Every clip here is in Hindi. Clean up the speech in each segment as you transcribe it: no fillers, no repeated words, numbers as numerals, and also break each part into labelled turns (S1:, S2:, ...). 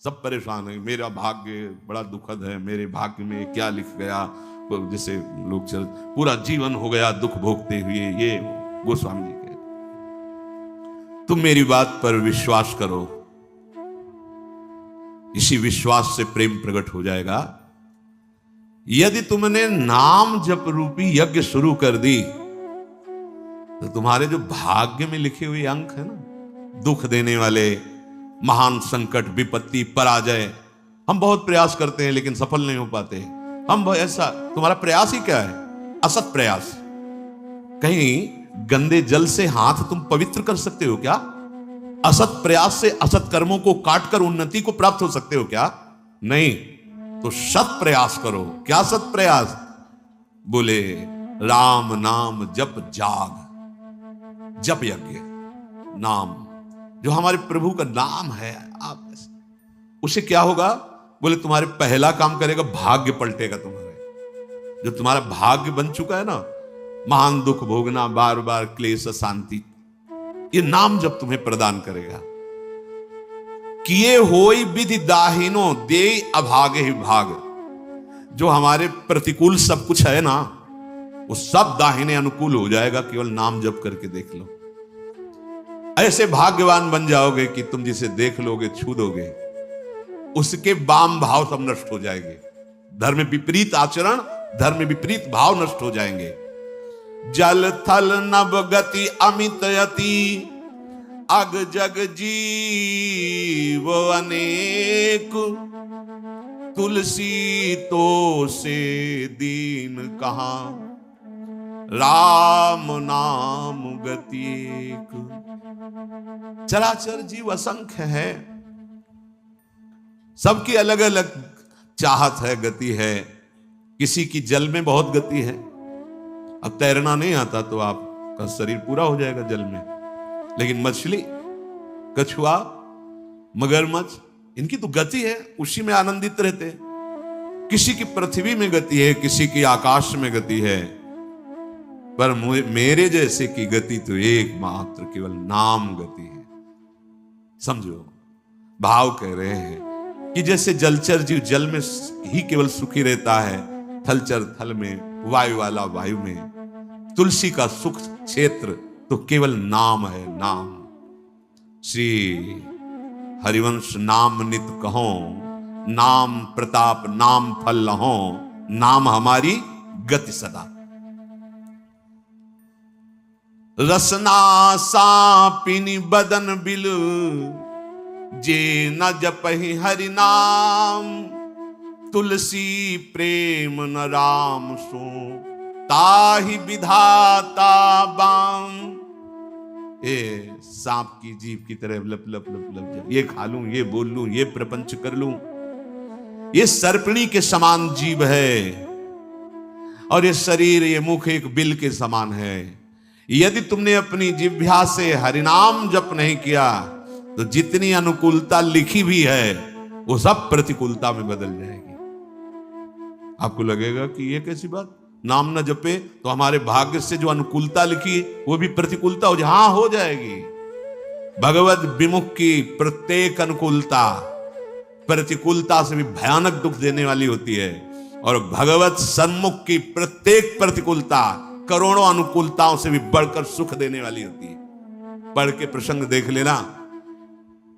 S1: सब परेशान है, मेरा भाग्य बड़ा दुखद है, मेरे भाग्य में क्या लिख गया। जैसे लोग चल पूरा जीवन हो गया दुख भोगते हुए। ये गोस्वामी जी के, तुम मेरी बात पर विश्वास करो, इसी विश्वास से प्रेम प्रकट हो जाएगा। यदि तुमने नाम जप रूपी यज्ञ शुरू कर दी तो तुम्हारे जो भाग्य में लिखे हुए अंक है ना, दुख देने वाले, महान संकट, विपत्ति, पराजय, हम बहुत प्रयास करते हैं लेकिन सफल नहीं हो पाते। हम ऐसा, तुम्हारा प्रयास ही क्या है? असत प्रयास। कहीं गंदे जल से हाथ तुम पवित्र कर सकते हो क्या? असत प्रयास से असत कर्मों को काटकर उन्नति को प्राप्त हो सकते हो क्या? नहीं। तो सत प्रयास करो। क्या सत प्रयास? बोले राम नाम जप जाग, जप यज्ञ, नाम जो हमारे प्रभु का नाम है, आप उसे क्या होगा? बोले तुम्हारे पहला काम करेगा, भाग्य पलटेगा तुम्हारे। जो तुम्हारा भाग्य बन चुका है ना, महान दुख भोगना, बार बार क्लेश, अशांति, ये नाम जब तुम्हें प्रदान करेगा। किए होई विधि दाहिनो दे अभागे ही भाग। जो हमारे प्रतिकूल सब कुछ है ना, वो सब दाहिने अनुकूल हो जाएगा, केवल नाम जप करके देख लो। ऐसे भाग्यवान बन जाओगे कि तुम जिसे देख लोगे, छू दोगे, उसके वाम भाव सब नष्ट हो जाएंगे। धर्म विपरीत आचरण, धर्म विपरीत भाव नष्ट हो जाएंगे। जल थल नभ गति अमित यति, अग जग जीव अनेक, तुलसी तो से दीन कहां, राम नाम गति एक। चराचर जीव असंख्य है, सबकी अलग अलग चाहत है, गति है। किसी की जल में बहुत गति है। अब तैरना नहीं आता तो आपका शरीर पूरा हो जाएगा जल में, लेकिन मछली, कछुआ, मगरमच्छ, इनकी तो गति है, उसी में आनंदित रहते हैं। किसी की पृथ्वी में गति है, किसी की आकाश में गति है, पर मेरे जैसे की गति तो एकमात्र केवल नाम गति है। समझो, भाव कह रहे हैं कि जैसे जलचर जीव जल में ही केवल सुखी रहता है, थलचर थल में, वायु वाला वायु में, तुलसी का सुख क्षेत्र तो केवल नाम है, नाम। श्री हरिवंश नाम नित कहो, नाम प्रताप नाम फल लहो, नाम हमारी गति सदा। रसना सापिनी बदन बिल, जे न जपहि हरि नाम, तुलसी प्रेम न राम सो, ताहि विधाता बाम। ए सांप की जीभ की तरह लप लप लप लप, ये खा लूं, ये बोल लूं, ये प्रपंच कर लूं। ये सर्पिणी के समान जीव है, और ये शरीर, ये मुख एक बिल के समान है। यदि तुमने अपनी जिह्वा से हरिनाम जप नहीं किया तो जितनी अनुकूलता लिखी भी है वो सब प्रतिकूलता में बदल जाएगी। आपको लगेगा कि ये कैसी बात, नाम न जपे तो हमारे भाग्य से जो अनुकूलता लिखी वो भी प्रतिकूलता हो जाए। हाँ, हो जाएगी। भगवत विमुख की प्रत्येक अनुकूलता प्रतिकूलता से भी भयानक दुख देने वाली होती है, और भगवत सन्मुख की प्रत्येक प्रतिकूलता करोड़ों अनुकूलताओं से भी बढ़कर सुख देने वाली होती है। पढ़ के प्रसंग देख लेना,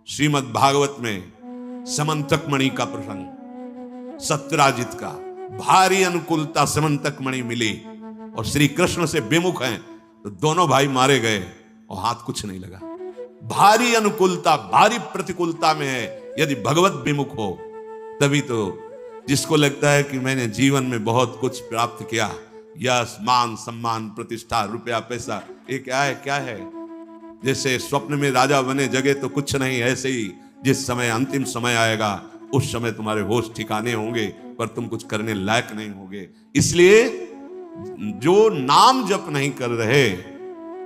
S1: श्रीमद् भागवत में समंतक मणि का प्रसंग, सत्यराजित का। भारी अनुकूलता समंतक मणि मिली और श्री कृष्ण से विमुख हैं तो दोनों भाई मारे गए और हाथ कुछ नहीं लगा। भारी अनुकूलता, भारी प्रतिकूलता में है, यदि भगवत विमुख हो तभी तो। जिसको लगता है कि मैंने जीवन में बहुत कुछ प्राप्त किया, यश, मान, सम्मान, प्रतिष्ठा, रुपया, पैसा, ये क्या है, क्या है? जैसे स्वप्न में राजा बने जगे तो कुछ नहीं, ऐसे ही जिस समय अंतिम समय आएगा उस समय तुम्हारे होश ठिकाने होंगे, पर तुम कुछ करने लायक नहीं होगे। इसलिए जो नाम जप नहीं कर रहे,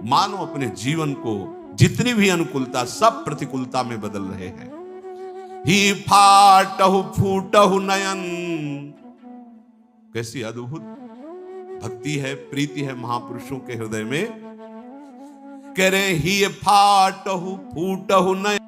S1: मानो अपने जीवन को जितनी भी अनुकूलता सब प्रतिकूलता में बदल रहे हैं। ही फाटहु फूटहु नयन, कैसी अद्भुत भक्ति है, प्रीति है महापुरुषों के हृदय में। कह रहे ही फाटहु फूटहु नयन,